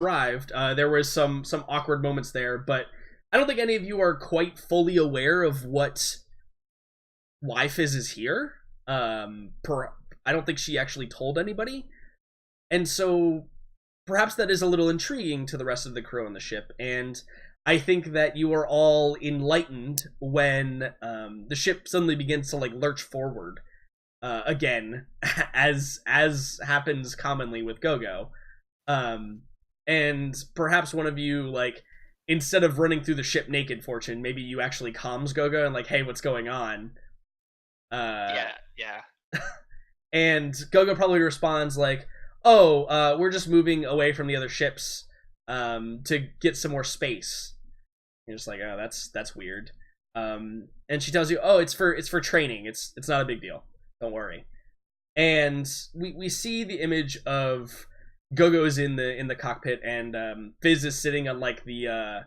arrived, there was some awkward moments there, but I don't think any of you are quite fully aware of why Fizz is here. I don't think she actually told anybody, and so perhaps that is a little intriguing to the rest of the crew on the ship. And I think that you are all enlightened when the ship suddenly begins to like lurch forward again, as happens commonly with Gogo. And perhaps one of you, like, instead of running through the ship naked, Fortune, maybe you actually comms Gogo and like, hey, what's going on? Yeah. And Gogo probably responds like, oh, we're just moving away from the other ships to get some more space. You're just like, oh, that's weird. And she tells you, oh, it's for training. It's not a big deal. Don't worry. And we see the image of Gogo's in the cockpit, and Fizz is sitting on like the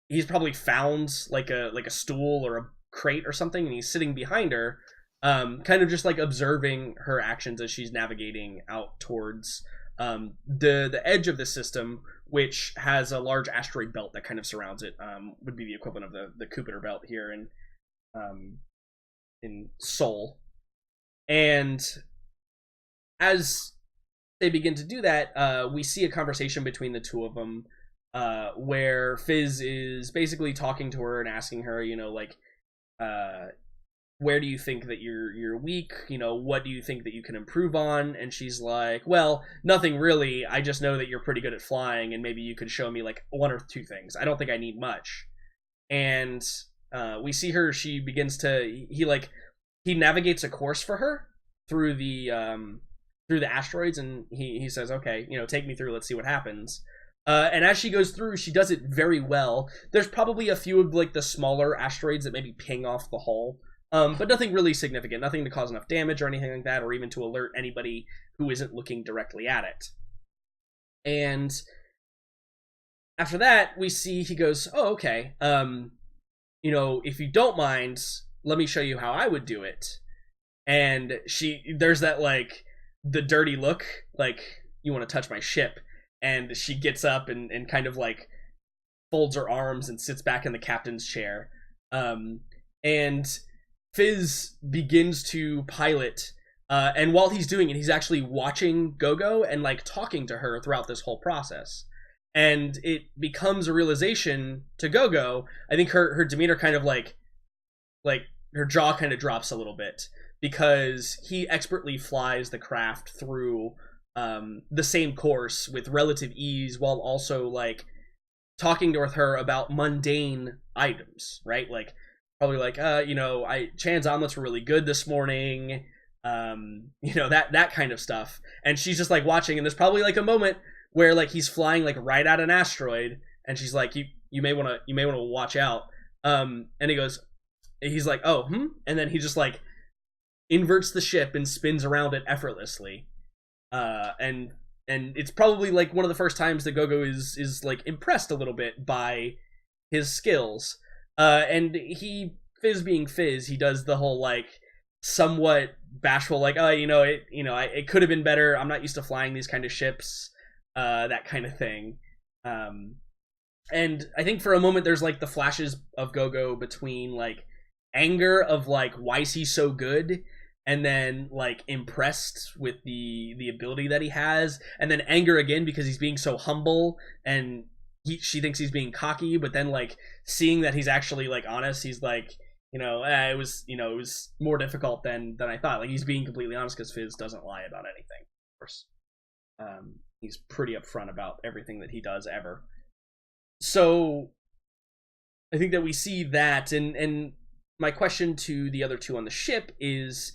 he's probably found like a stool or a crate or something, and he's sitting behind her, kind of just like observing her actions as she's navigating out towards the edge of the system, which has a large asteroid belt that kind of surrounds it. Would be the equivalent of the Kuiper belt here in Seoul. And as they begin to do that, we see a conversation between the two of them, where Fizz is basically talking to her and asking her, like, where do you think that you're weak? What do you think that you can improve on? And she's like, well, nothing really. I just know that you're pretty good at flying, and maybe you could show me like one or two things. I don't think I need much. And we see her. She begins to he navigates a course for her through the asteroids, and he says, okay, take me through. Let's see what happens. And as she goes through, she does it very well. There's probably a few of like the smaller asteroids that maybe ping off the hull. But nothing really significant, nothing to cause enough damage or anything like that, or even to alert anybody who isn't looking directly at it. And after that, we see he goes, oh, okay, if you don't mind, let me show you how I would do it. And there's that, like, the dirty look, like, you want to touch my ship. And she gets up and kind of, like, folds her arms and sits back in the captain's chair. And Fizz begins to pilot, and while he's doing it, he's actually watching Gogo and like talking to her throughout this whole process. And it becomes a realization to Gogo. I think her demeanor kind of like her jaw kind of drops a little bit, because he expertly flies the craft through the same course with relative ease, while also like talking to her about mundane items, right? Like, probably like, Chan's omelets were really good this morning, that kind of stuff. And she's just like watching, and there's probably like a moment where like he's flying like right at an asteroid, and she's like, you may want to watch out. And he's like, oh, and then he just like inverts the ship and spins around it effortlessly. And it's probably like one of the first times that Gogo is like impressed a little bit by his skills. And Fizz being Fizz, he does the whole like somewhat bashful, like, oh, it could have been better. I'm not used to flying these kind of ships, that kind of thing. And I think for a moment there's like the flashes of Gogo between like anger of like, why is he so good, and then like impressed with the ability that he has, and then anger again because he's being so humble, and she thinks he's being cocky, but then like seeing that he's actually like honest, he's like, it was more difficult than I thought. Like, he's being completely honest because Fizz doesn't lie about anything. Of course, he's pretty upfront about everything that he does ever. So I think that we see that, and my question to the other two on the ship is,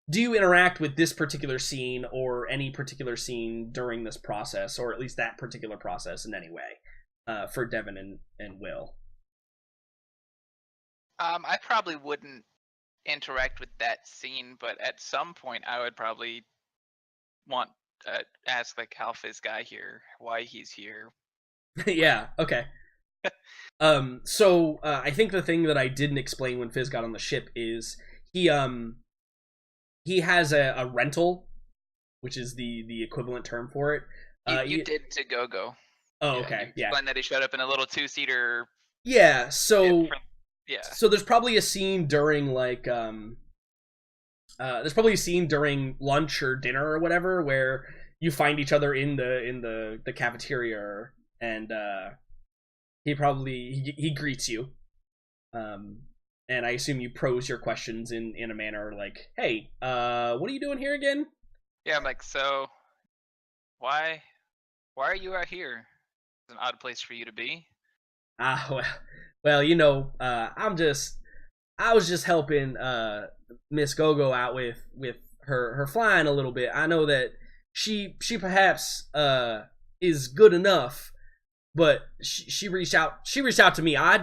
do you interact with this particular scene or any particular scene during this process, or at least that particular process in any way? For Devin and Will. I probably wouldn't interact with that scene, but at some point I would probably want to ask like how Fizz got here, why he's here. Yeah, okay. So I think the thing that I didn't explain when Fizz got on the ship is he has a rental, which is the equivalent term for it. You did to Go-Go. Oh, Yeah, you okay, yeah, explained that he showed up in a little two-seater. yeah. So Yeah. there's probably a scene during like there's probably a scene during lunch or dinner or whatever where you find each other in the cafeteria, and he greets you, and I assume you pose your questions in a manner like, hey, what are you doing here again? Yeah, I'm like, so why are you out here? It's an odd place for you to be. Well, I was just helping Miss Gogo out with her flying a little bit. I know that she perhaps is good enough, but she reached out to me. I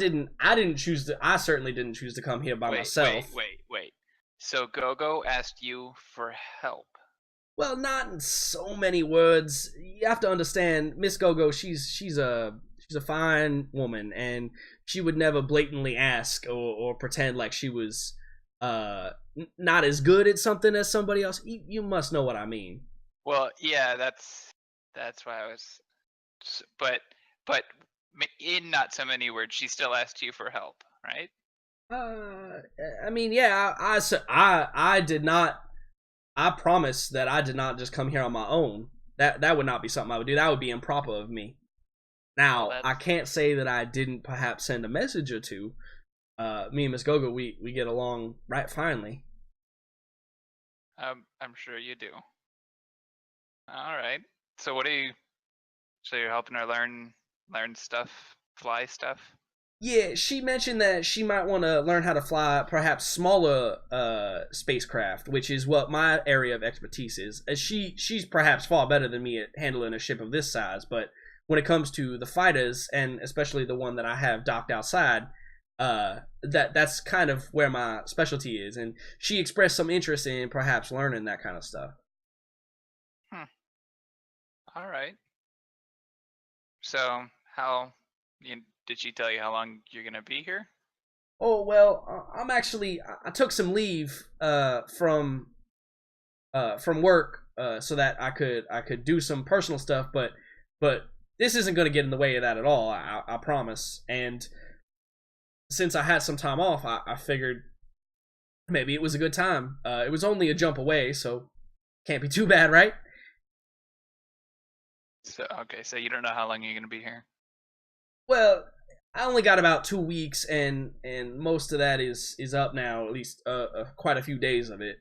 certainly didn't choose to come here by myself. Wait. So Go-Go asked you for help. Well, not in so many words. You have to understand, Miss Gogo. She's a fine woman, and she would never blatantly ask or pretend like she was not as good at something as somebody else. You must know what I mean. Well, yeah, that's why I was. But in not so many words, she still asked you for help, right? I mean, yeah, I did not. I promise that I did not just come here on my own. That would not be something I would do. That would be improper of me. Now, Well, I can't say that I didn't perhaps send a message or two. Me and Miss Gogo, we get along right finely. I'm sure you do. All right. So what are you? So you're helping her learn stuff, fly stuff. Yeah, she mentioned that she might want to learn how to fly perhaps smaller spacecraft, which is what my area of expertise is. As she's perhaps far better than me at handling a ship of this size, but when it comes to the fighters, and especially the one that I have docked outside, that's kind of where my specialty is, and she expressed some interest in perhaps learning that kind of stuff. All right. So did she tell you how long you're gonna be here? Oh well, I took some leave from work so that I could do some personal stuff, but this isn't going to get in the way of that at all. I promise. And since I had some time off, I figured maybe it was a good time. It was only a jump away, so can't be too bad, right? So okay, so you don't know how long you're gonna be here. Well, I only got about 2 weeks, and most of that is up now. At least quite a few days of it.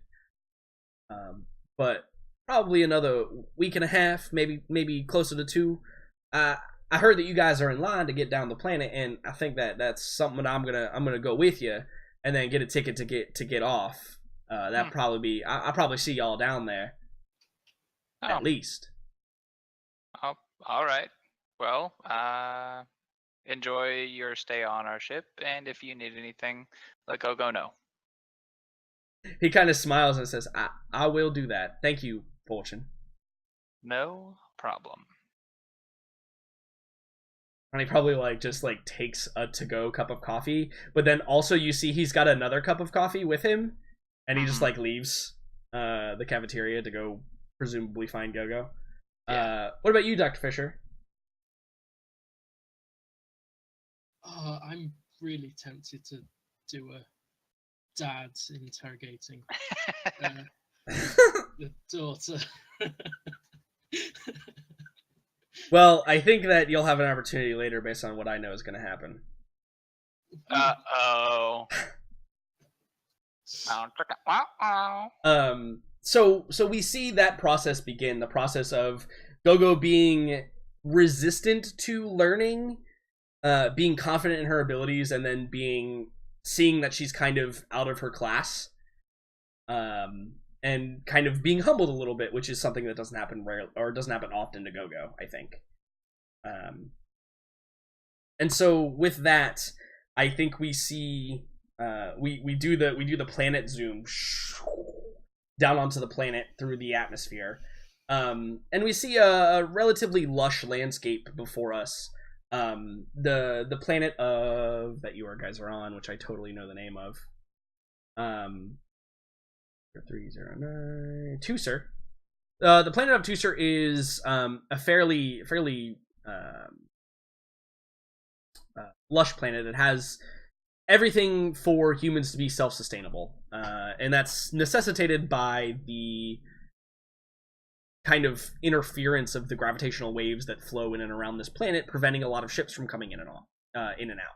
But probably another week and a half, maybe closer to two. I heard that you guys are in line to get down the planet, and I think that that's something that I'm gonna go with you, and then get a ticket to get off. That probably be I'll probably see y'all down there. At least. Oh, all right. Well, enjoy your stay on our ship, and if you need anything, let Go know. He kind of smiles and says, I will do that. Thank you, Fortune. No problem. And he probably just takes a to-go cup of coffee, but then also you see he's got another cup of coffee with him, and he just leaves the cafeteria to go presumably find Go-Go. Yeah. What about you, Dr. Fisher? I'm really tempted to do a dad interrogating the daughter. Well, I think that you'll have an opportunity later based on what I know is going to happen. Uh-oh. So we see that process begin, the process of Gogo being resistant to learning, being confident in her abilities, and then seeing that she's kind of out of her class, and kind of being humbled a little bit, which is something that doesn't happen often to Gogo, I think. And so with that, I think we see we do the planet zoom down onto the planet through the atmosphere, and we see a relatively lush landscape before us. The planet of that you guys are on, which I totally know the name of. 309 2, sir. The planet of Tusser is a fairly lush planet. It has everything for humans to be self-sustainable, and that's necessitated by the kind of interference of the gravitational waves that flow in and around this planet, preventing a lot of ships from coming in and out.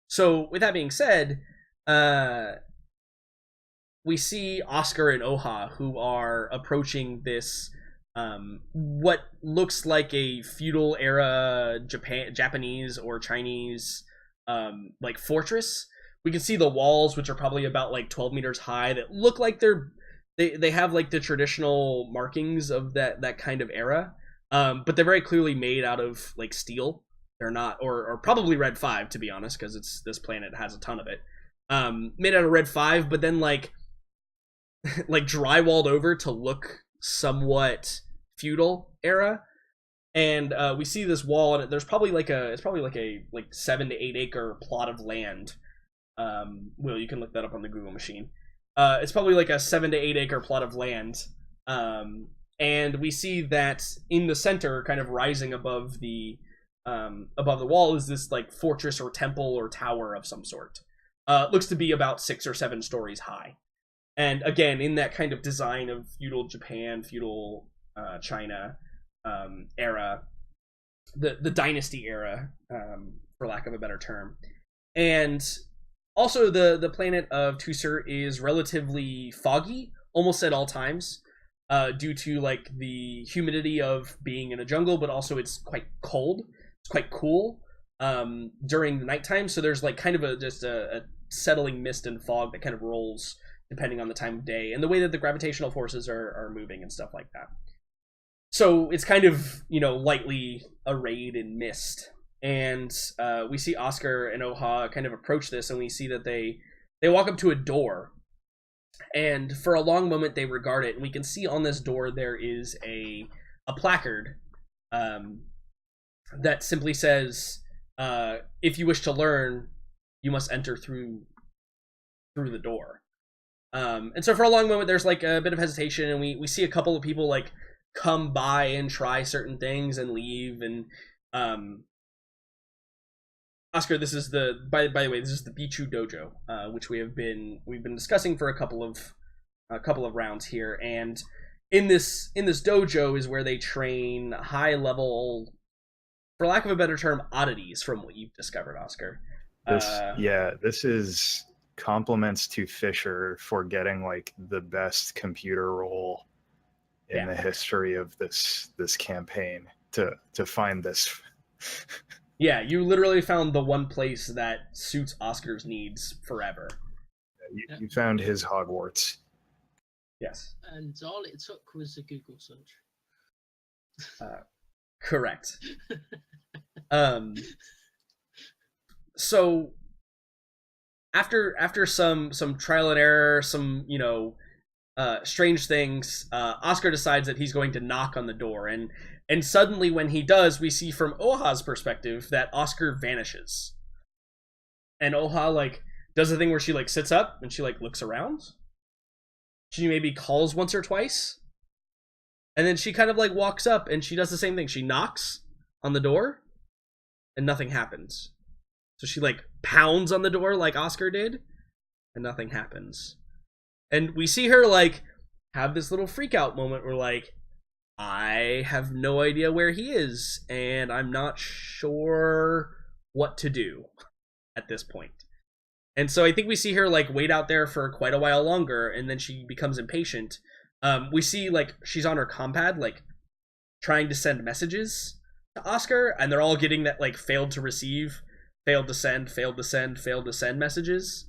So, with that being said, we see Oscar and Oha, who are approaching this what looks like a feudal era Japanese or Chinese like fortress. We can see the walls, which are probably about like 12 meters high, that look like they have like the traditional markings of that kind of era, but they're very clearly made out of like steel. They're not, or probably Red 5, to be honest, because this planet has a ton of it. Made out of Red 5, but then like drywalled over to look somewhat feudal era. And we see this wall, and there's probably it's probably like a 7 to 8 acre plot of land. Will, you can look that up on the Google machine. It's probably like a 7 to 8 acre plot of land. And we see that in the center, kind of rising above the wall, is this like fortress or temple or tower of some sort. Looks to be about 6 or 7 stories high. And again, in that kind of design of feudal Japan, feudal China era, the dynasty era, for lack of a better term. And also, the planet of Tusser is relatively foggy, almost at all times, due to like the humidity of being in a jungle, but also it's quite cold. It's quite cool during the nighttime. So there's like kind of a settling mist and fog that kind of rolls depending on the time of day and the way that the gravitational forces are moving and stuff like that. So it's kind of, lightly arrayed in mist. And we see Oscar and Oha kind of approach this, and we see that they walk up to a door. And for a long moment, they regard it. And we can see on this door there is a placard that simply says, if you wish to learn, you must enter through the door. And so for a long moment, there's like a bit of hesitation, and we see a couple of people like come by and try certain things and leave. And Oscar, this is by the way, this is the Bichu Dojo, which we've been discussing for a couple of rounds here. And in this dojo is where they train high level, for lack of a better term, oddities, from what you've discovered, Oscar. This is compliments to Fisher for getting like the best computer roll in the history of this campaign to find this. Yeah, you literally found the one place that suits Oscar's needs forever. You found his Hogwarts. Yes. And all it took was a Google search. Correct. So after some trial and error, some strange things, Oscar decides that he's going to knock on the door, and suddenly when he does, we see from Oha's perspective that Oscar vanishes. And Oha like does the thing where she like sits up and she like looks around. She maybe calls once or twice. And then she kind of like walks up and she does the same thing. She knocks on the door and nothing happens. So she like pounds on the door like Oscar did and nothing happens. And we see her like have this little freak out moment where like, I have no idea where he is and I'm not sure what to do at this point. And so I think we see her like wait out there for quite a while longer, and then she becomes impatient. We see like she's on her compad like trying to send messages to Oscar, and they're all getting that like failed to receive, failed to send, failed to send, failed to send messages.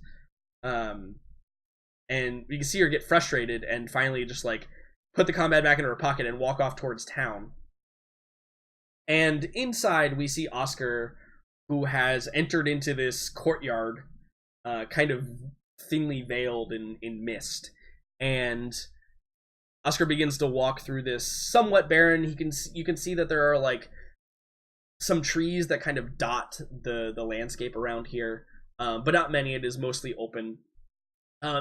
And we can see her get frustrated and finally just like put the compad back into her pocket and walk off towards town. And inside we see Oscar, who has entered into this courtyard, kind of thinly veiled in mist. And Oscar begins to walk through this somewhat barren. You can see that there are like some trees that kind of dot the landscape around here, but not many. It is mostly open.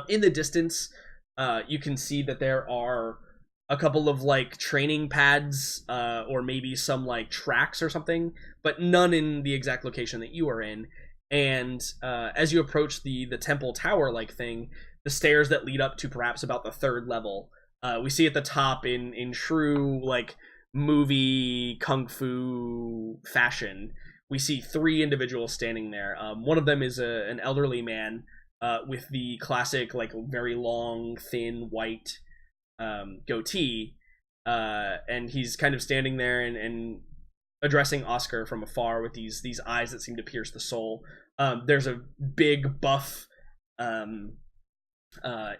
In the distance, you can see that there are a couple of like training pads, or maybe some like tracks or something, but none in the exact location that you are in. And as you approach the temple tower like thing, the stairs that lead up to perhaps about the third level, we see at the top in true like movie kung fu fashion, we see 3 individuals standing there. One of them is an elderly man with the classic like very long thin white goatee, and he's kind of standing there and addressing Oscar from afar with these eyes that seem to pierce the soul. There's a big buff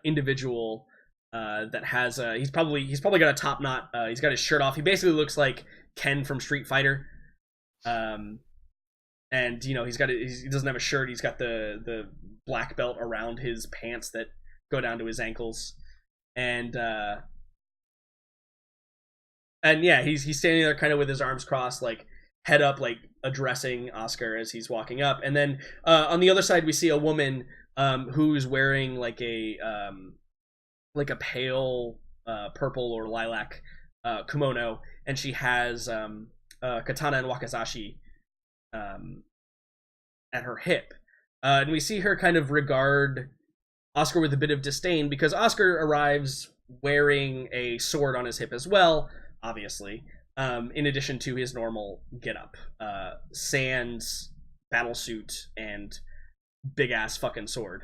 individual that has he's probably got a top knot. He's got his shirt off. He basically looks like Ken from Street Fighter. And you know he doesn't have a shirt. He's got the black belt around his pants that go down to his ankles, and yeah, he's standing there kind of with his arms crossed, like head up, like addressing Oscar as he's walking up. And then on the other side, we see a woman who's wearing like a pale purple or lilac kimono, and she has katana and wakizashi at her hip. And we see her kind of regard Oscar with a bit of disdain, because Oscar arrives wearing a sword on his hip as well, obviously, in addition to his normal getup. Sans battle suit and big ass fucking sword.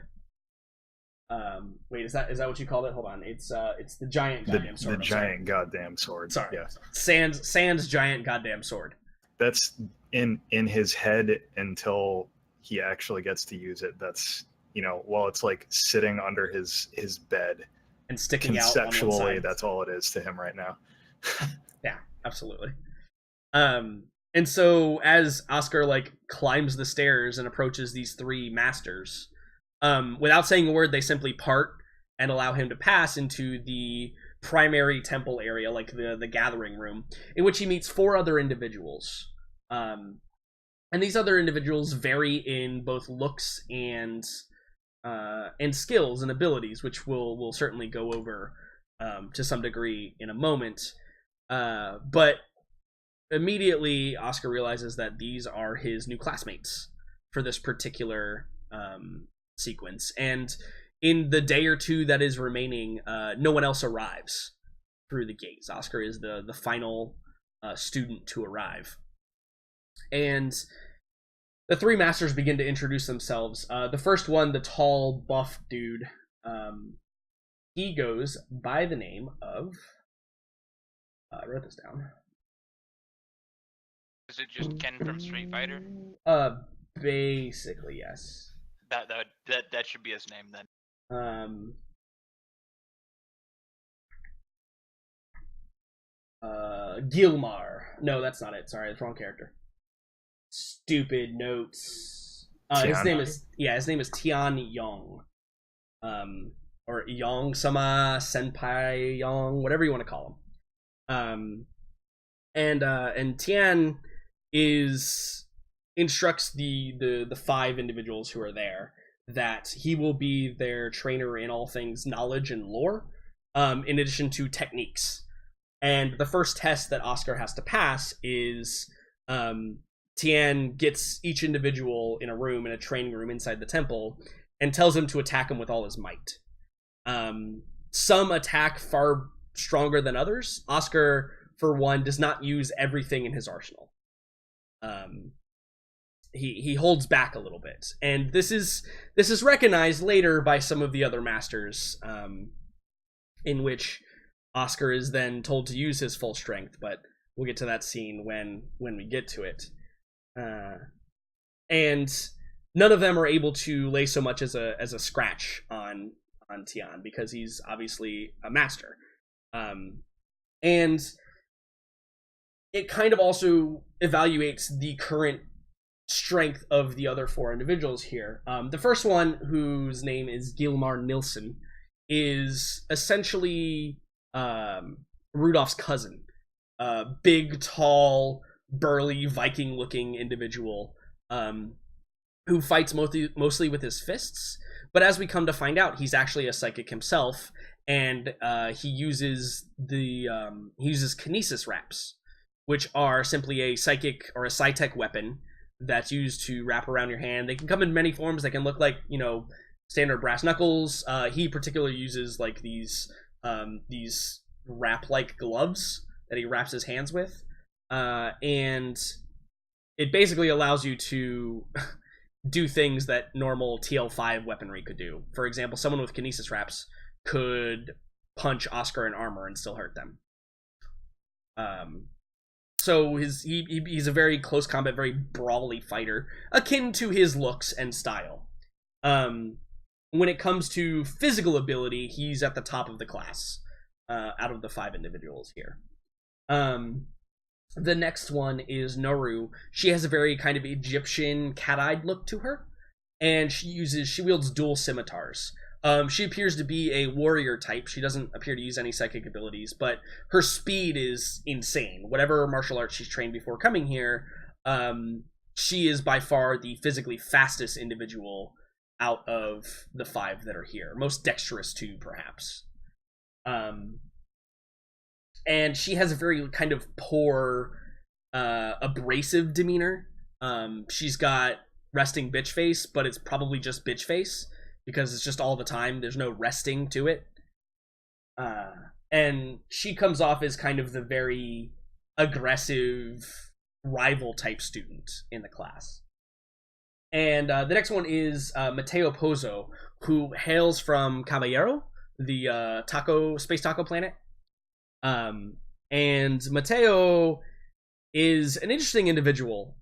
Wait, is that what you called it? Hold on. It's the giant goddamn sword. The giant goddamn sword. Sorry. Yeah. Sans giant goddamn sword. That's in his head until he actually gets to use it. That's, you know, while it's like sitting under his bed and sticking out on one conceptually, side. that's all it is to him right now. Yeah, absolutely. And so as Oscar like climbs the stairs and approaches these 3 masters, without saying a word, they simply part and allow him to pass into the primary temple area, like the gathering room, in which he meets 4 other individuals. And these other individuals vary in both looks and skills and abilities, which we'll certainly go over to some degree in a moment. But immediately Oscar realizes that these are his new classmates for this particular sequence. And in the day or 2 that is remaining, no one else arrives through the gates. Oscar is the final student to arrive. And the 3 masters begin to introduce themselves. The first one, the tall, buff dude, he goes by the name of... I wrote this down. Is it just Ken from Street Fighter? Basically, yes. That should be his name then. Gilmar. No, that's not it. Sorry, that's the wrong character. Stupid notes. His name is Tian Yong. Or Yong Sama Senpai Yong, whatever you want to call him. And Tian instructs the 5 individuals who are there that he will be their trainer in all things knowledge and lore, in addition to techniques. And the first test that Oscar has to pass is Tian gets each individual in a room, in a training room inside the temple, and tells him to attack him with all his might. Some attack far stronger than others. Oscar, for one, does not use everything in his arsenal. He holds back a little bit, and this is recognized later by some of the other masters, in which Oscar is then told to use his full strength. But we'll get to that scene when we get to it. And none of them are able to lay so much as a scratch on Tian, because he's obviously a master. And it kind of also evaluates the current strength of the other 4 individuals here. The first one, whose name is Gilmar Nilsson, is essentially Rudolph's cousin. Big, tall, burly, Viking-looking individual who fights mostly with his fists. But as we come to find out, he's actually a psychic himself, and he uses kinesis wraps, which are simply a psychic or a psi-tech weapon that's used to wrap around your hand. They can come in many forms. They can look like, standard brass knuckles. He particularly uses like these wrap-like gloves that he wraps his hands with, and it basically allows you to do things that normal TL5 weaponry could do. For example, someone with kinesis wraps could punch Oscar in armor and still hurt them. So he's a very close combat, very brawly fighter, akin to his looks and style. When it comes to physical ability, he's at the top of the class out of the 5 individuals here. The next one is Noru. She has a very kind of Egyptian cat-eyed look to her, and she wields dual scimitars. She appears to be a warrior type. She doesn't appear to use any psychic abilities, but her speed is insane. Whatever martial arts she's trained before coming here, she is by far the physically fastest individual out of the 5 that are here. Most dexterous too, perhaps. And she has a very kind of poor, abrasive demeanor. She's got resting bitch face, but it's probably just bitch face because it's just all the time. There's no resting to it. And she comes off as kind of the very aggressive rival type student in the class. And the next one is Mateo Pozo, who hails from Caballero, the space taco planet. And Mateo is an interesting individual.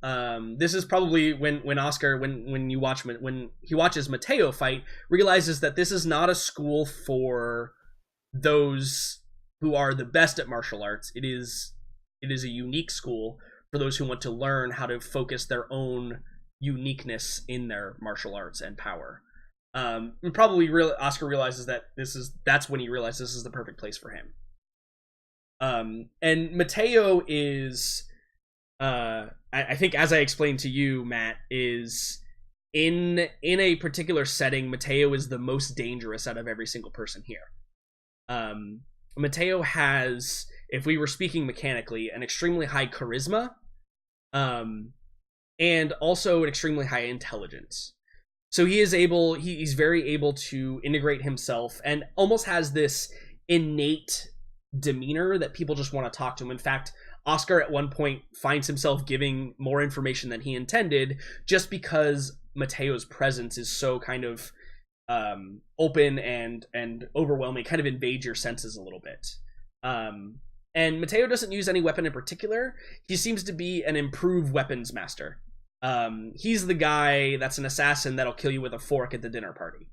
This is probably when Oscar, when he watches Mateo fight, realizes that this is not a school for those who are the best at martial arts. It is a unique school for those who want to learn how to focus their own uniqueness in their martial arts and power. Oscar realizes that that's when he realizes this is the perfect place for him. And Mateo is, I think, as I explained to you, Matt, is in a particular setting, Mateo is the most dangerous out of every single person here. Mateo has, if we were speaking mechanically, an extremely high charisma, and also an extremely high intelligence. So he's very able to integrate himself and almost has this innate demeanor that people just want to talk to him. In fact, Oscar at one point finds himself giving more information than he intended just because Mateo's presence is so kind of open and overwhelming, kind of invades your senses a little bit. And Mateo doesn't use any weapon in particular. He seems to be an improved weapons master. He's the guy that's an assassin that'll kill you with a fork at the dinner party.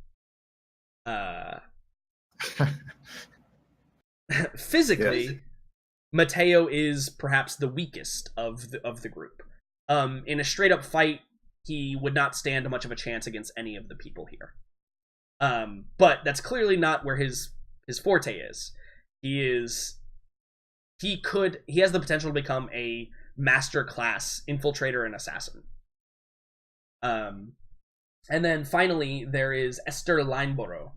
Physically, Mateo is perhaps the weakest of the group. In a straight up fight, he would not stand much of a chance against any of the people here. But that's clearly not where his forte is. He has the potential to become a master class infiltrator and assassin. And then finally there is Esther Lineborough.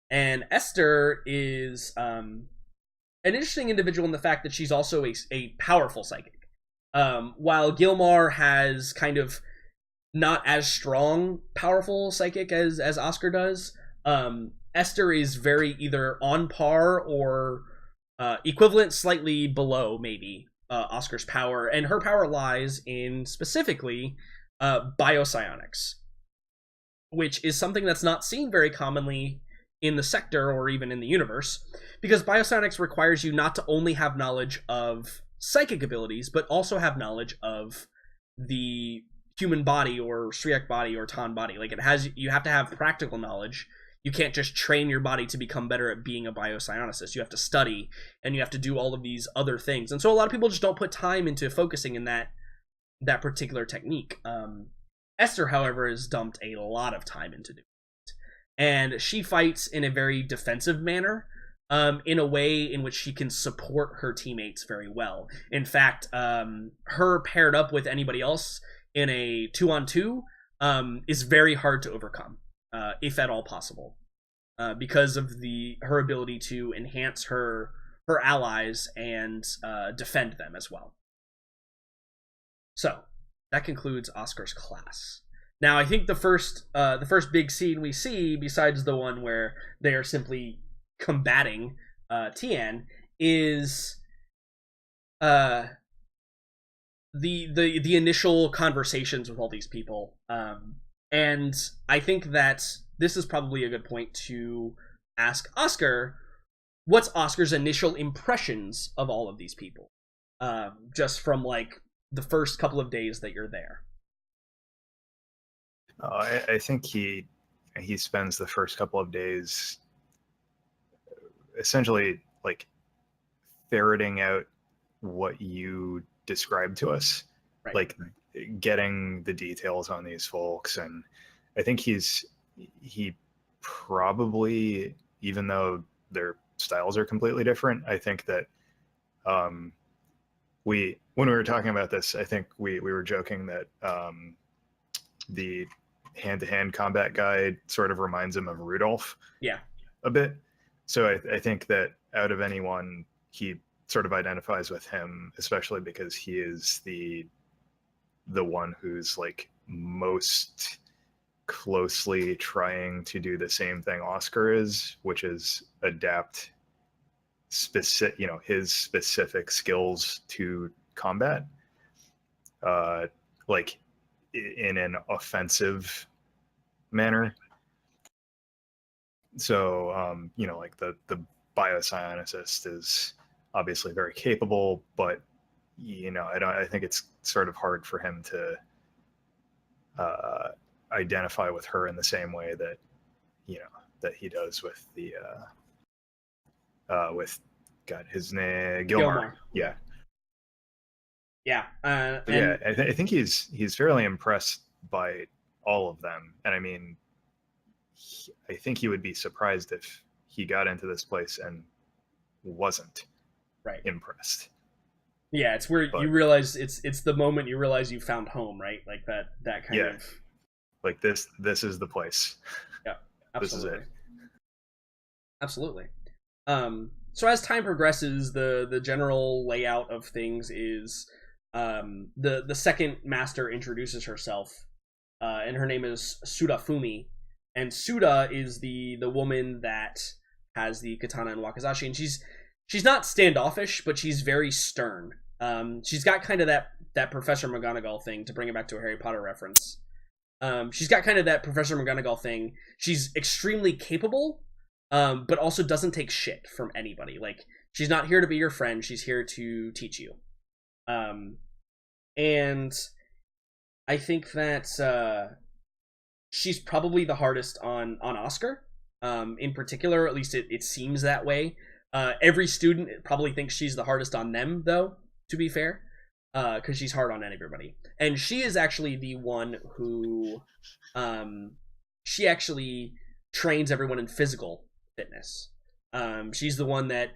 And Esther is an interesting individual in the fact that she's also a powerful psychic. While Gilmar has kind of not as strong powerful psychic as Oscar does, Esther is very either on par or equivalent, slightly below maybe Oscar's power, and her power lies in specifically biopsionics, which is something that's not seen very commonly in the sector or even in the universe, because biopsionics requires you not to only have knowledge of psychic abilities, but also have knowledge of the human body or Sriak body or Tan body. Like you have to have practical knowledge. You can't just train your body to become better at being a biopsionicist. You have to study, and you have to do all of these other things. And so a lot of people just don't put time into focusing in that particular technique. Esther, however, has dumped a lot of time into doing it. And she fights in a very defensive manner, in a way in which she can support her teammates very well. In fact, her paired up with anybody else in a 2-on-2 is very hard to overcome. If at all possible. because of her ability to enhance her allies and defend them as well. So that concludes Oscar's class. Now, I think the first big scene we see, besides the one where they are simply combating Tian, is the initial conversations with all these people. And I think that this is probably a good point to ask Oscar, what's Oscar's initial impressions of all of these people? Just from like the first couple of days that you're there. I think he spends the first couple of days essentially like ferreting out what you described to us, right. Like getting the details on these folks. And I think he probably, even though their styles are completely different, I think that when we were talking about this, I think we were joking that the hand-to-hand combat guy sort of reminds him of Rudolph, a bit. So I think that out of anyone, he sort of identifies with him, especially because he is the one who's like most closely trying to do the same thing Oscar is, which is adapt his specific skills to combat, like in an offensive manner. So like the biocyonicist is obviously very capable, but I think it's sort of hard for him to identify with her in the same way that that he does with the with his name Gilmar. Yeah. I think he's fairly impressed by all of them, and I mean, I think he would be surprised if he got into this place and wasn't impressed. Yeah, it's where you realize it's the moment you realize you found home, right? Like that kind of like this is the place. Yeah, absolutely. This is it. Absolutely. So as time progresses, the general layout of things is the second master introduces herself, and her name is Sudafumi, and Suda is the woman that has the katana and wakizashi, and she's not standoffish, but she's very stern. She's got kind of that Professor McGonagall thing, to bring it back to a Harry Potter reference. She's got kind of that Professor McGonagall thing. She's extremely capable, but also doesn't take shit from anybody. Like, she's not here to be your friend. She's here to teach you. And I think that she's probably the hardest on Oscar, in particular. At least it seems that way. Every student probably thinks she's the hardest on them, though, to be fair, because she's hard on everybody. And she is actually the one who she actually trains everyone in physical fitness. She's the one that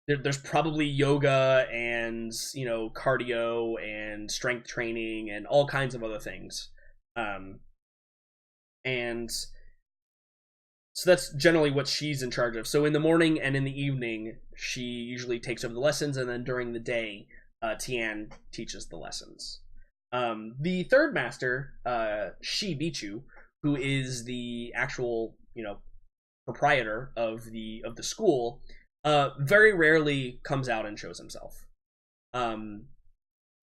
there's probably yoga and cardio and strength training and all kinds of other things, and so that's generally what she's in charge of. So in the morning and in the evening, she usually takes over the lessons, and then during the day, Tian teaches the lessons. The third master, Shibichu, who is the actual proprietor of the school, very rarely comes out and shows himself,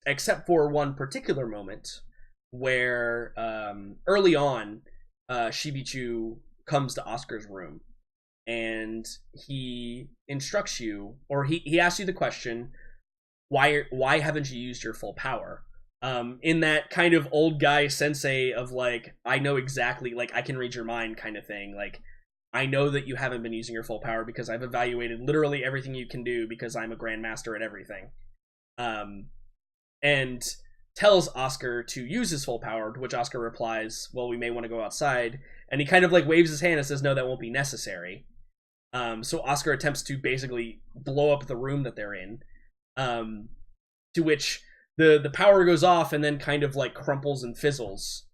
except for one particular moment where early on, Shibichu comes to Oscar's room, and he instructs you, or he asks you the question, why haven't you used your full power? In that kind of old guy sensei of like, I know exactly, like, I can read your mind kind of thing. Like, I know that you haven't been using your full power because I've evaluated literally everything you can do because I'm a grandmaster at everything. And tells Oscar to use his full power, to which Oscar replies, well, we may want to go outside. And he kind of like waves his hand and says, no, that won't be necessary. So Oscar attempts to basically blow up the room that they're in, to which the power goes off and then kind of like crumples and fizzles.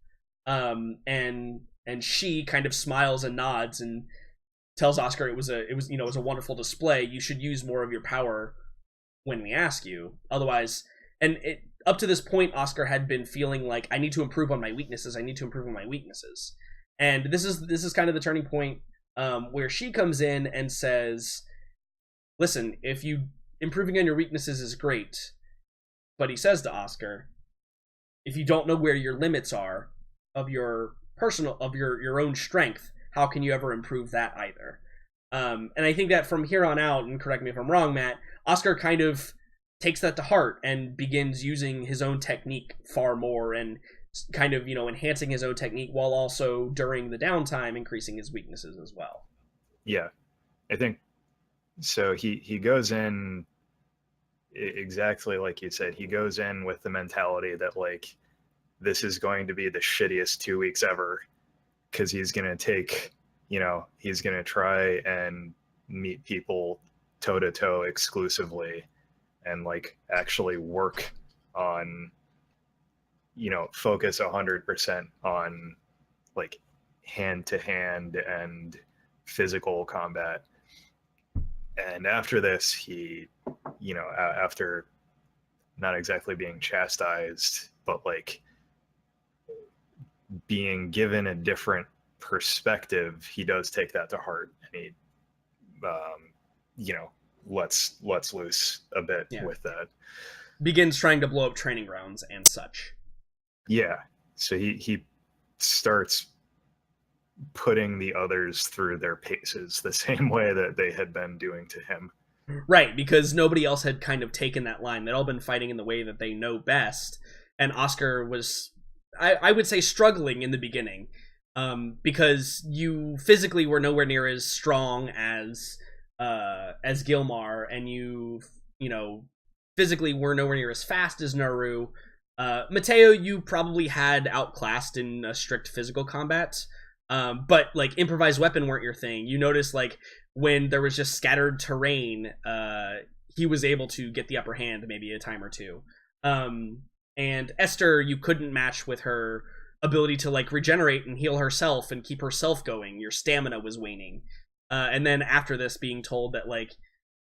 And she kind of smiles and nods, and tells Oscar it was a wonderful display. You should use more of your power when we ask you. Otherwise, up to this point, Oscar had been feeling like, I need to improve on my weaknesses. I need to improve on my weaknesses. And this is kind of the turning point where she comes in and says, listen, if you improving on your weaknesses is great, but he says to Oscar, if you don't know where your limits are of your own strength, how can you ever improve that either? And I think that from here on out, and correct me if I'm wrong, Matt, Oscar kind of takes that to heart and begins using his own technique far more and kind of, enhancing his own technique while also during the downtime increasing his weaknesses as well. Yeah, I think so. He goes in exactly like you said. He goes in with the mentality that like this is going to be the shittiest 2 weeks ever, because he's going to try and meet people toe to toe exclusively and like actually work on, focus 100% on like hand to hand and physical combat. And after this, he, after not exactly being chastised, but like being given a different perspective, he does take that to heart, and he lets loose a bit with that. Begins trying to blow up training grounds and such. Yeah, so he starts putting the others through their paces the same way that they had been doing to him. Right, because nobody else had kind of taken that line. They'd all been fighting in the way that they know best, and Oscar was, I would say, struggling in the beginning, because you physically were nowhere near as strong as Gilmar, and you physically were nowhere near as fast as Naru. Mateo, you probably had outclassed in a strict physical combat, but like improvised weapon weren't your thing. You notice like when there was just scattered terrain, he was able to get the upper hand maybe a time or two. And Esther, you couldn't match with her ability to like regenerate and heal herself and keep herself going. Your stamina was waning. And then after this, being told that like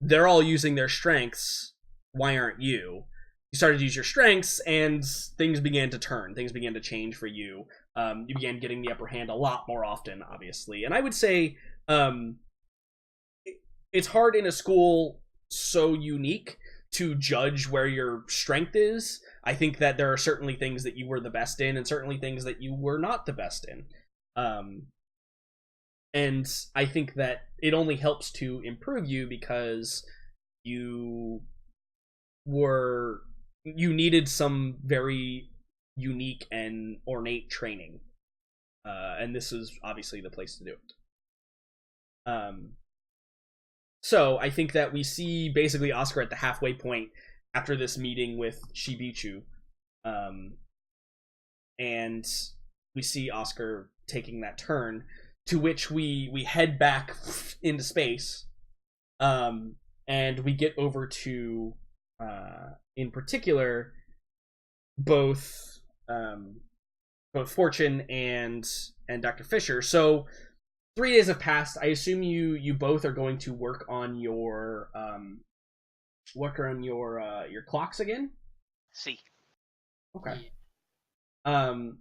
they're all using their strengths, why aren't you? You started to use your strengths, and things began to turn. Things began to change for you. You began getting the upper hand a lot more often, obviously. And I would say it's hard in a school so unique to judge where your strength is. I think that there are certainly things that you were the best in, and certainly things that you were not the best in. And I think that it only helps to improve you because you needed some very unique and ornate training. And this is obviously the place to do it. So I think that we see basically Oscar at the halfway point after this meeting with Shibichu. And we see Oscar taking that turn, to which we head back into space. And we get over to, in particular, both Fortune and Dr. Fisher. So 3 days have passed. I assume you both are going to work on your your clocks again. See. Okay.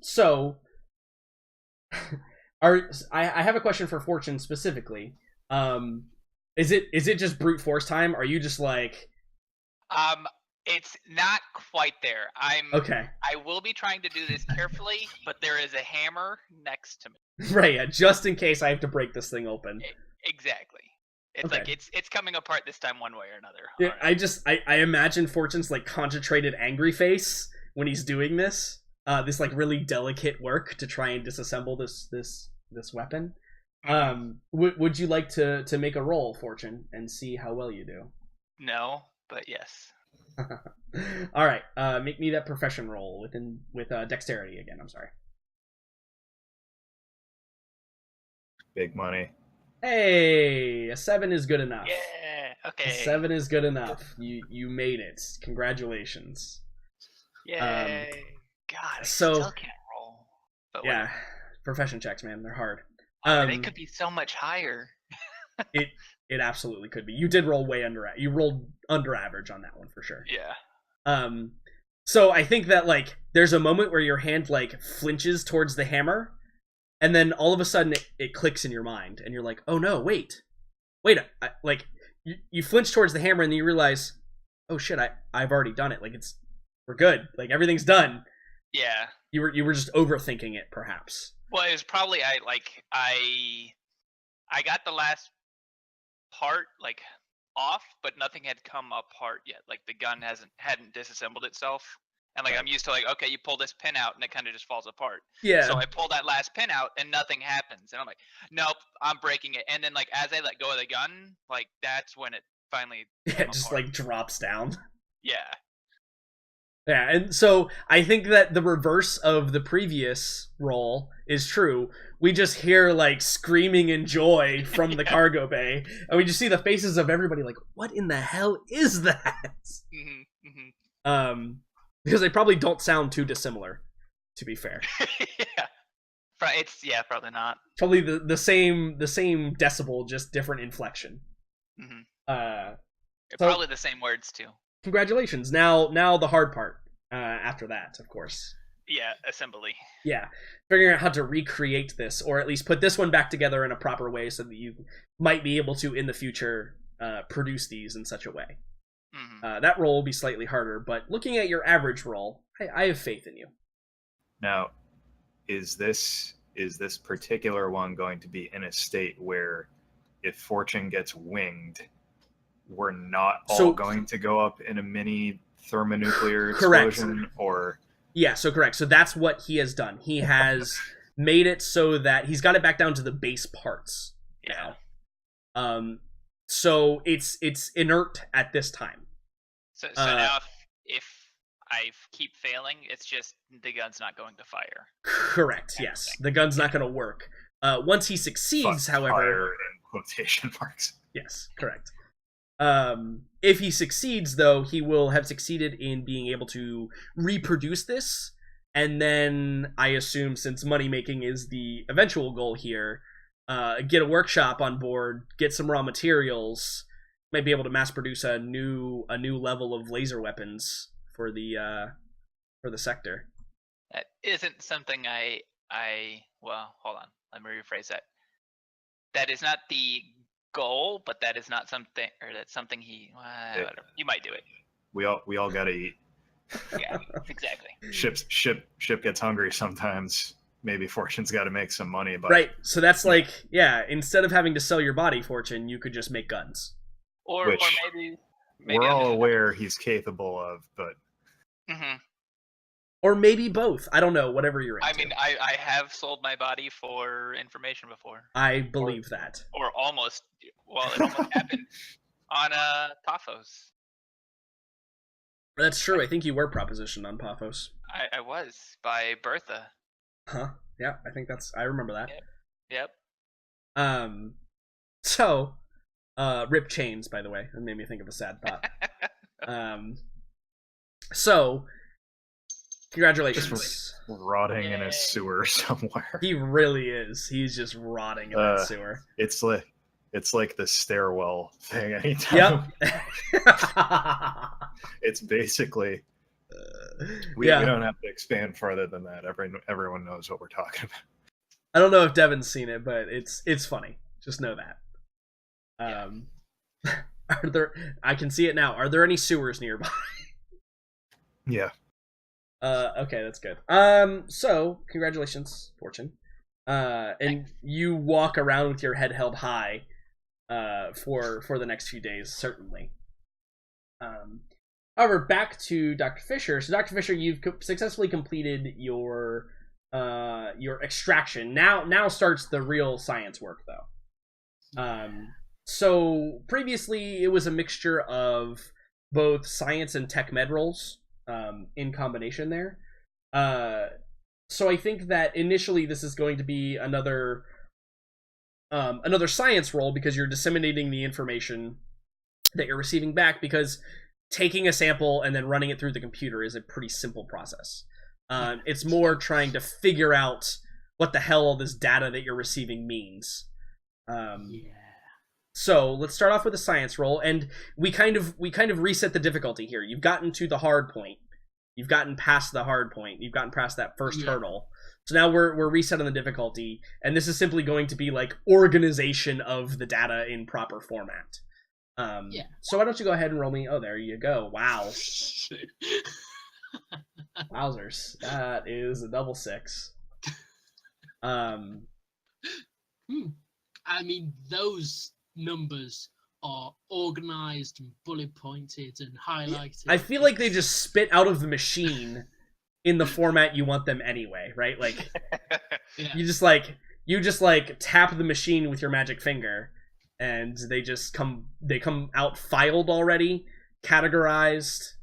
So I have a question for Fortune specifically. Is it just brute force time? Are you just like? It's not quite there. Okay. I will be trying to do this carefully, but there is a hammer next to me. Right, yeah, just in case I have to break this thing open. Exactly. It's Okay. like it's coming apart this time one way or another. Yeah, I imagine Fortune's like concentrated angry face when he's doing this. This like really delicate work to try and disassemble this weapon. Would you like to make a roll, Fortune, and see how well you do? No, but yes. All right, make me that profession roll with dexterity again. I'm sorry. Big money. Hey, a 7 is good enough. Yeah. Okay. A 7 is good enough. You made it. Congratulations. Yay. God, I so- still can't roll. But Yeah, profession checks, man, they're hard. they could be so much higher. It absolutely could be. You did roll way under. You rolled under average on that one for sure. Yeah. So I think that like there's a moment where your hand like flinches towards the hammer, and then all of a sudden it clicks in your mind, and you're like, oh no, wait, like you flinch towards the hammer, and then you realize, oh shit, I've already done it. Like we're good. Like everything's done. Yeah. You were just overthinking it, perhaps. Well, it was probably I got the last part like off, but nothing had come apart yet. Like the gun hadn't disassembled itself, and like I'm used to like, okay, you pull this pin out and it kind of just falls apart. Yeah. So I pull that last pin out and nothing happens, and I'm like, nope, I'm breaking it. And then like as I let go of the gun, like that's when it finally it just like drops down. Yeah. Yeah, and so I think that the reverse of the previous roll is true. We just hear like screaming in joy from the cargo bay, and we just see the faces of everybody like, what in the hell is that? Because they probably don't sound too dissimilar, to be fair. Yeah. Probably not. Probably the same decibel, just different inflection. Probably the same words too. Congratulations. Now the hard part after that, of course. Yeah, assembly. Yeah, figuring out how to recreate this, or at least put this one back together in a proper way so that you might be able to, in the future, produce these in such a way. That roll will be slightly harder, but looking at your average roll, I have faith in you. Now, is this particular one going to be in a state where if Fortune gets winged, we're not all going to go up in a mini thermonuclear explosion? Or yeah, so correct. So that's what he has done. He has made it so that he's got it back down to the base parts now. So it's inert at this time. So now if I keep failing, it's just the gun's not going to fire. Correct. Yes, the gun's not going to work. Once he succeeds, however, fire in quotation marks. Yes, correct. If he succeeds, though, he will have succeeded in being able to reproduce this, and then I assume, since money making is the eventual goal here, get a workshop on board, get some raw materials, might be able to mass produce a new level of laser weapons for the sector. That isn't something well, hold on, let me rephrase that. That is not the goal, but that is not something, or that's something he. Whatever. You might do it. We all gotta eat. Yeah, exactly. Ship gets hungry sometimes. Maybe Fortune's got to make some money, but right. So that's like, yeah. Instead of having to sell your body, Fortune, you could just make guns. Or maybe we're all aware he's capable of, but. Or maybe both. I don't know. Whatever you're into. I mean, I have sold my body for information before. I believe that. Or almost. Well, it almost happened on Paphos. That's true. I think you were propositioned on Paphos. I was by Bertha. Huh? Yeah, I think I remember that. Yep. So, rip chains, by the way. That made me think of a sad thought. So, congratulations. Just rotting in a sewer somewhere. He really is. He's just rotting in that sewer. It's like the stairwell thing. Anytime. Yep. It's basically. We don't have to expand further than that. Everyone knows what we're talking about. I don't know if Devin's seen it, but it's funny. Just know that. Are there? I can see it now. Are there any sewers nearby? Yeah. Okay, that's good. So congratulations, Fortune. And you walk around with your head held high, for the next few days, certainly. However, back to Dr. Fisher. So, Dr. Fisher, you've successfully completed your extraction. Now starts the real science work, though. So previously it was a mixture of both science and tech med roles, in combination there. So I think that initially this is going to be another science role, because you're disseminating the information that you're receiving back, because taking a sample and then running it through the computer is a pretty simple process. It's more trying to figure out what the hell all this data that you're receiving means. So let's start off with a science roll, and we kind of reset the difficulty here. You've gotten to the hard point. You've gotten past the hard point. You've gotten past that first hurdle. So now we're resetting the difficulty, and this is simply going to be like organization of the data in proper format. So why don't you go ahead and roll me? Oh, there you go. Wow. Wowzers. That is a double 6. I mean, those numbers are organized and bullet pointed and highlighted. I feel like they just spit out of the machine in the format you want them anyway, right? Like you just like tap the machine with your magic finger and they come out filed already, categorized.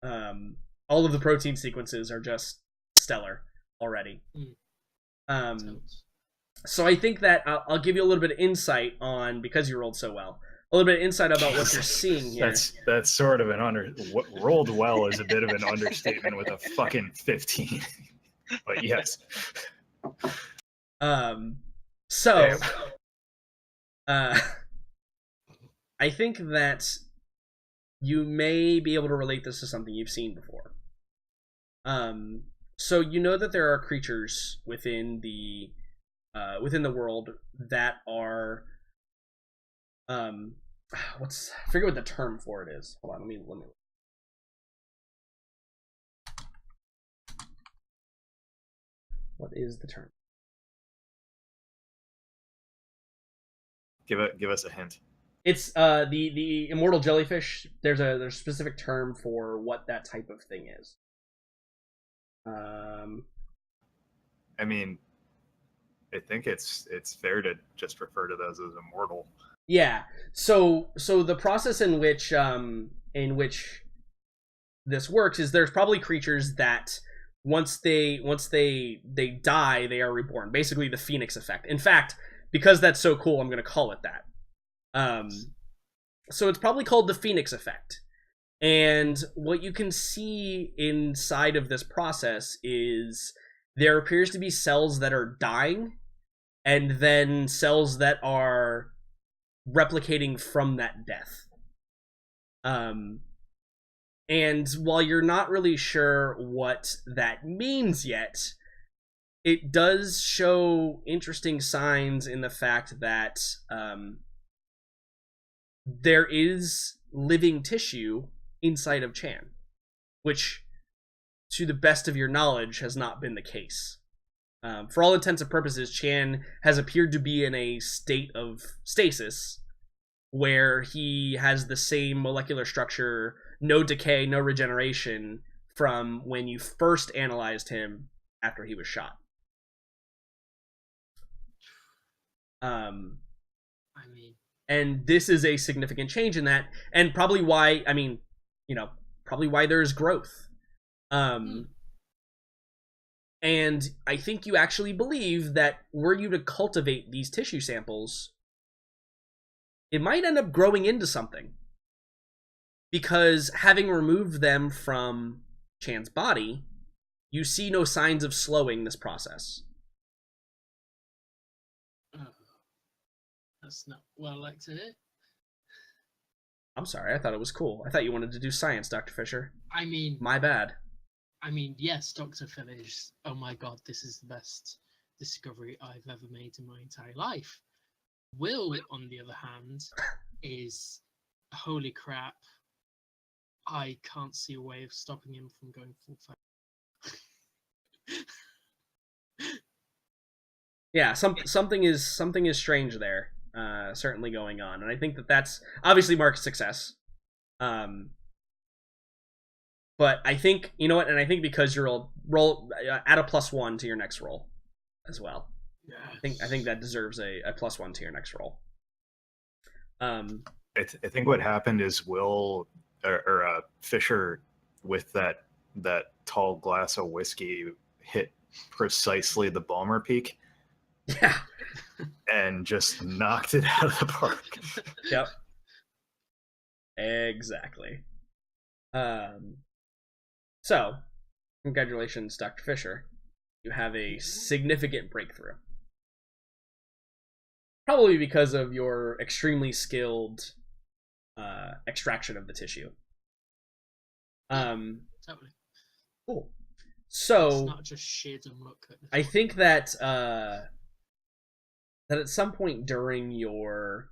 All of the protein sequences are just stellar already. So I think that I'll give you a little bit of insight on, because you rolled so well, a little bit of insight about what you're seeing here. That's sort of what rolled well is a bit of an understatement with a fucking 15. But yes. So I think that you may be able to relate this to something you've seen before. So you know that there are creatures within the world that are I forget what the term for it is. Hold on, let me what is the term? Give us a hint. It's the immortal jellyfish. There's a specific term for what that type of thing is. I mean, I think it's fair to just refer to those as immortal. Yeah. So the process in which this works is there's probably creatures that once they die, they are reborn. Basically the Phoenix effect. In fact, because that's so cool, I'm going to call it that. So it's probably called the Phoenix effect. And what you can see inside of this process is there appears to be cells that are dying and then cells that are replicating from that death. And while you're not really sure what that means yet, it does show interesting signs in the fact that there is living tissue inside of Chan, which, to the best of your knowledge, has not been the case. For all intents and purposes, Chan has appeared to be in a state of stasis, where he has the same molecular structure, no decay, no regeneration, from when you first analyzed him after he was shot. And this is a significant change in that, and probably why, probably why there's growth. And I think you actually believe that were you to cultivate these tissue samples, it might end up growing into something. Because having removed them from Chan's body, you see no signs of slowing this process. That's not what I like to hear. I'm sorry, I thought it was cool. I thought you wanted to do science, Dr. Fisher. I mean... My bad. I mean, yes, Dr. Fisher. Oh my god, this is the best discovery I've ever made in my entire life. Will, on the other hand, is... Holy crap. I can't see a way of stopping him from going full fast. Yeah, something is strange there. Certainly going on, and I think that's obviously marks success. But I think, you know what, and I think because you're roll add a +1 to your next roll as well. Yes. I think that deserves a +1 to your next roll. I think what happened is Will or Fisher, with that tall glass of whiskey, hit precisely the Balmer peak. Yeah. And just knocked it out of the park. Yep. Exactly. So, congratulations, Dr. Fisher. You have a significant breakthrough. Probably because of your extremely skilled extraction of the tissue. Totally. Cool. It's So not just sheer dumb luck. I think that that at some point during your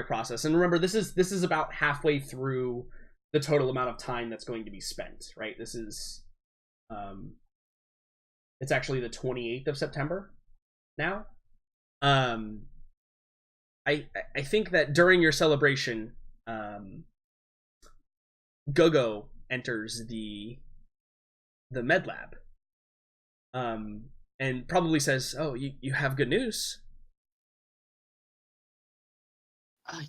process, and remember this is about halfway through the total amount of time that's going to be spent, right? This is it's actually the 28th of September now. I think that during your celebration, Gogo enters the med lab, and probably says, "Oh, you have good news."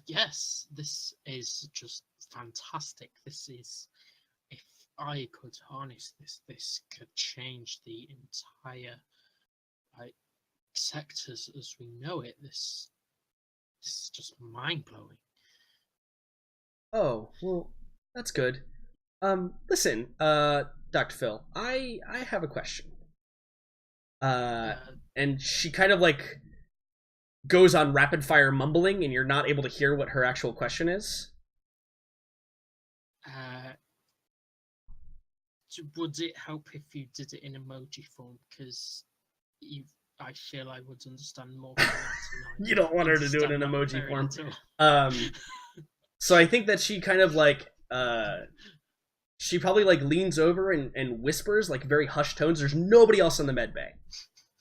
Yes, this is just fantastic. This is, if I could harness this could change the entire sectors as we know it. This is just mind blowing. Oh, well, that's good. Listen, Dr. Phil, I have a question. And she kind of like goes on rapid fire mumbling, and you're not able to hear what her actual question is. Would it help if you did it in emoji form? Because I feel I would understand more. You don't want her to do it in emoji form. So I think that she kind of like she probably like leans over and whispers like very hushed tones. There's nobody else in the med bay,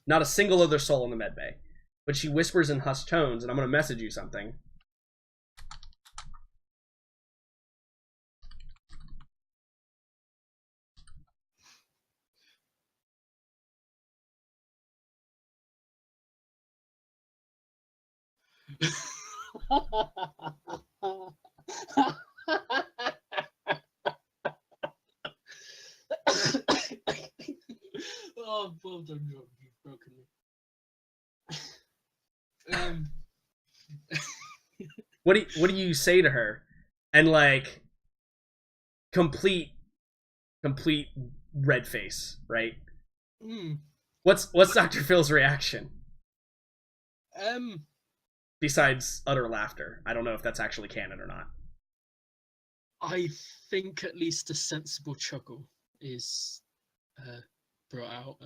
not a single other soul in the med bay, but she whispers in hushed tones, and I'm gonna message you something. Oh, well done, John. You've broken me. What do you say to her? And like complete red face, right? What's Dr. Phil's reaction? Besides utter laughter. I don't know if that's actually canon or not. I think at least a sensible chuckle is brought out.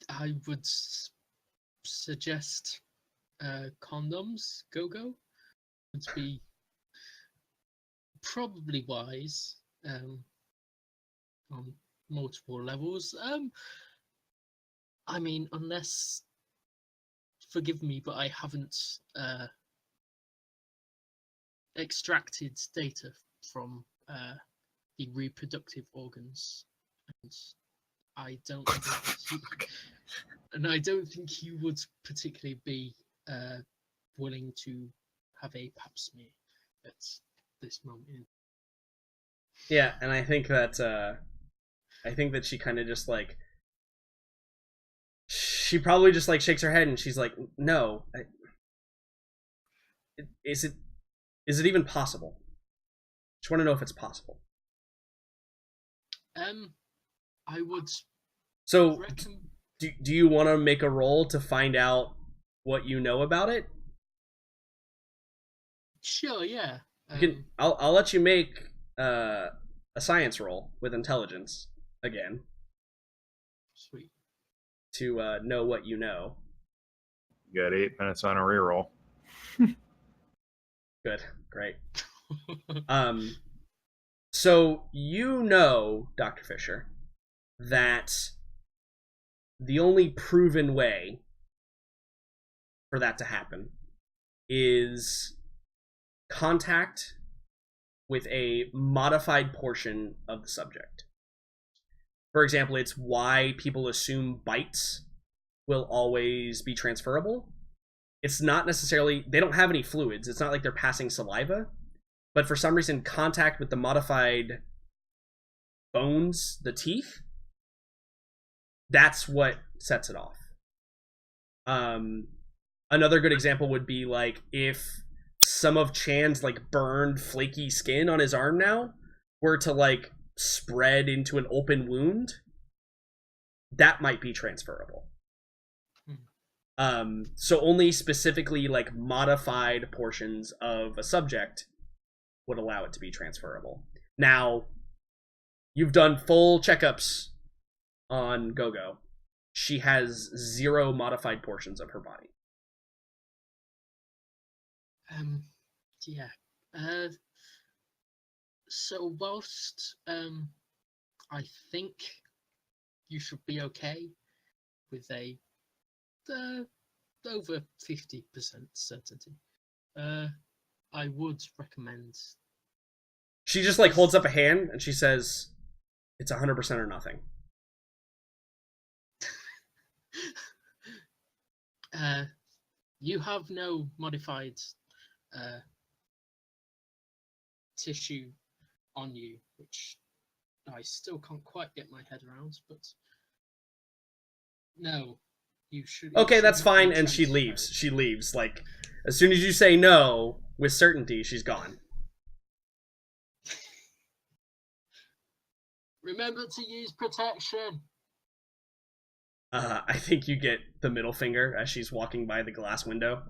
I would suggest condoms, Go-Go, would be probably wise on multiple levels. I mean, unless, forgive me, but I haven't extracted data from the reproductive organs, and I don't think you would particularly be willing to have a pap smear at this moment. Yeah, and I think that she kind of just like, she probably just like shakes her head and she's like, no, is it even possible? Just want to know if it's possible. I would. So, do you want to make a roll to find out what you know about it? Sure, yeah. I'll let you make a science roll with intelligence again. Sweet. To know what you know. You got 8 minutes on a reroll. Good, great. So you know, Dr. Fisher, that the only proven way for that to happen is contact with a modified portion of the subject. For example, it's why people assume bites will always be transferable. It's not necessarily, they don't have any fluids. It's not like they're passing saliva. But for some reason, contact with the modified bones, the teeth, that's what sets it off. Another good example would be like if some of Chan's like burned, flaky skin on his arm now were to like spread into an open wound, that might be transferable. So only specifically like modified portions of a subject would allow it to be transferable. Now, you've done full checkups on Gogo. She has 0 modified portions of her body. Yeah. So whilst I think you should be okay with a over 50% certainty, I would recommend. She just like holds up a hand and she says, "It's 100% or nothing." You have no modified tissue on you, which I still can't quite get my head around, but no, you should. Okay, should that's not fine, be and she transferred. leaves. She leaves. Like, as soon as you say no, with certainty, she's gone. Remember to use protection. I think you get the middle finger as she's walking by the glass window.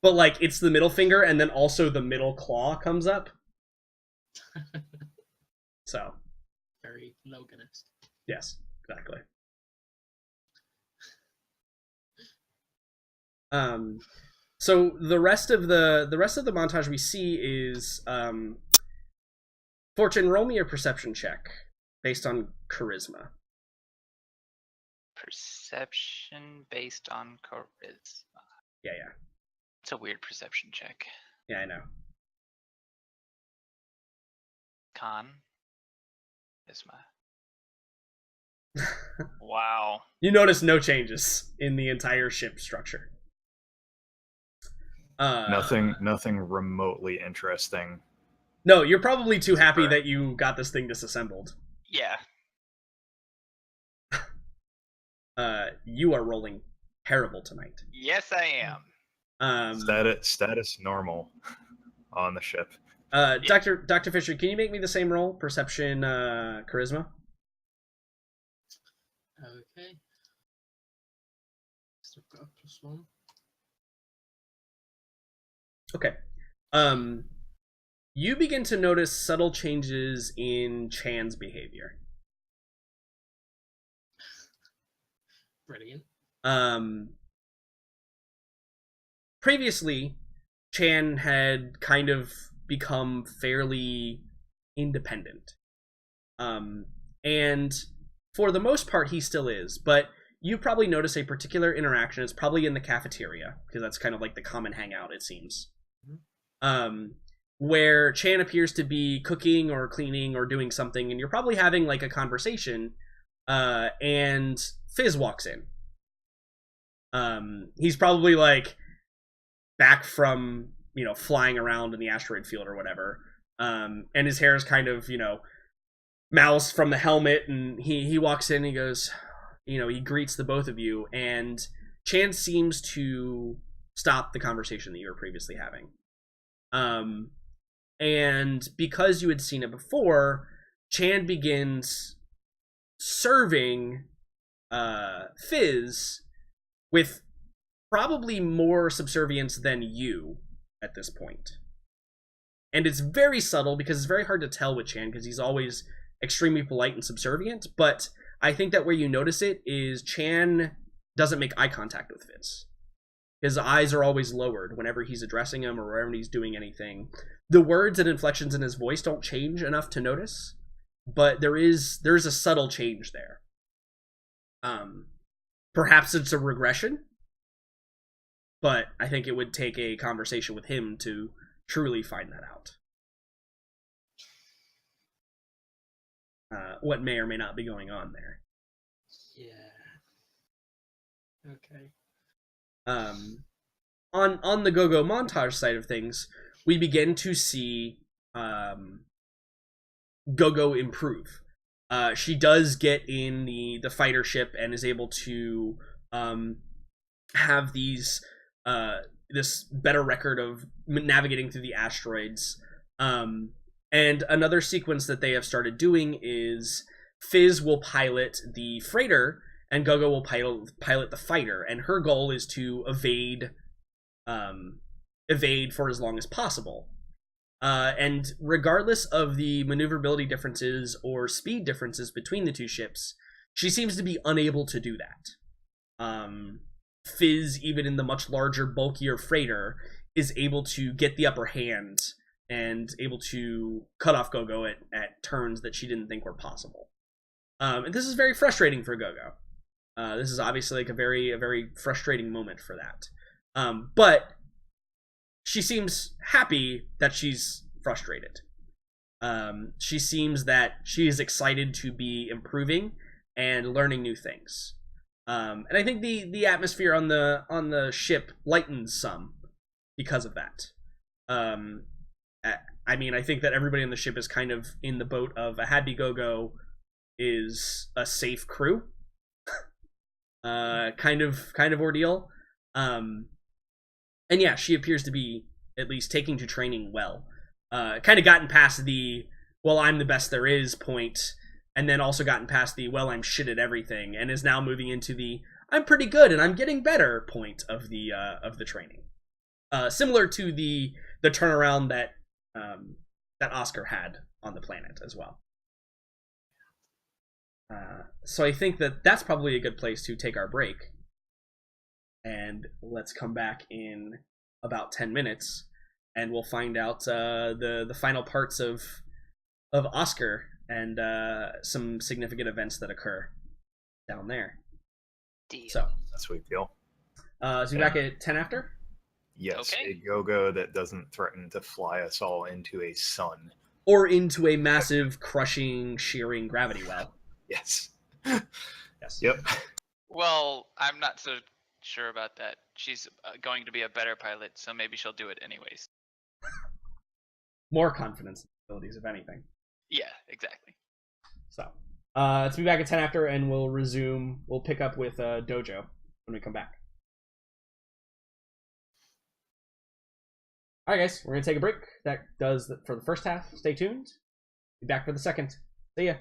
But, like, it's the middle finger, and then also the middle claw comes up. So. Very Logan-esque. Yes, exactly. So the rest of the montage we see is Fortune, roll me a perception check based on charisma. Perception based on charisma. Yeah. It's a weird perception check. Yeah, I know. Con. Charisma. Wow. You notice no changes in the entire ship structure. Nothing remotely interesting. No, you're probably too happy that you got this thing disassembled. Yeah. You are rolling terrible tonight. Yes, I am. Status normal on the ship. Dr. Fisher, can you make me the same roll? Perception, charisma? Okay. So I've got a +1. Okay. You begin to notice subtle changes in Chan's behavior. Brilliant. Previously, Chan had kind of become fairly independent. And for the most part, he still is, but you probably notice a particular interaction. It's probably in the cafeteria, because that's kind of like the common hangout, it seems. Where Chan appears to be cooking or cleaning or doing something, and you're probably having like a conversation, and Fizz walks in. He's probably like back from, flying around in the asteroid field or whatever, and his hair is kind of, mouse from the helmet, and he walks in and he goes, he greets the both of you, and Chan seems to stop the conversation that you were previously having. And because you had seen it before, Chan begins serving Fizz with probably more subservience than you at this point. And it's very subtle because it's very hard to tell with Chan because he's always extremely polite and subservient, but I think that where you notice it is Chan doesn't make eye contact with Fizz. His eyes are always lowered whenever he's addressing him or whenever he's doing anything. The words and inflections in his voice don't change enough to notice, but there is a subtle change there. Perhaps it's a regression, but I think it would take a conversation with him to truly find that out. What may or may not be going on there. Yeah. Okay. On the Go-Go montage side of things, we begin to see Go-Go improve. She does get in the fighter ship and is able to have this better record of navigating through the asteroids. And another sequence that they have started doing is Fizz will pilot the freighter and Gogo will pilot the fighter, and her goal is to evade for as long as possible. And regardless of the maneuverability differences or speed differences between the two ships, she seems to be unable to do that. Fizz, even in the much larger, bulkier freighter, is able to get the upper hand and able to cut off Gogo at turns that she didn't think were possible. And this is very frustrating for Gogo. This is obviously like a very frustrating moment for that. But she seems happy that she's frustrated. She seems that she is excited to be improving and learning new things. And I think the atmosphere on the ship lightens some because of that. I mean, I think that everybody on the ship is kind of in the boat of a happy Gogo is a safe crew. kind of ordeal. And yeah, she appears to be at least taking to training well. Kind of gotten past the, well, I'm the best there is point, and then also gotten past the, well, I'm shit at everything, and is now moving into the, I'm pretty good and I'm getting better point of the training. Similar to the turnaround that Oscar had on the planet as well. So I think that's probably a good place to take our break. And let's come back in about 10 minutes, and we'll find out the final parts of Oscar and some significant events that occur down there. Deal. So Sweet deal. So we're back at 10 after? Yes, Okay. a Gogo that doesn't threaten to fly us all into a sun. Or into a massive, crushing, shearing gravity well. Yes. Yes. Yep. Well, I'm not so sure about that. She's going to be a better pilot, so maybe she'll do it anyways. More confidence in abilities, if anything. Yeah, exactly. So, let's be back at 10 after, and we'll resume. We'll pick up with Dojo when we come back. All right, guys, we're going to take a break. That does it for the first half. Stay tuned. Be back for the second. See ya.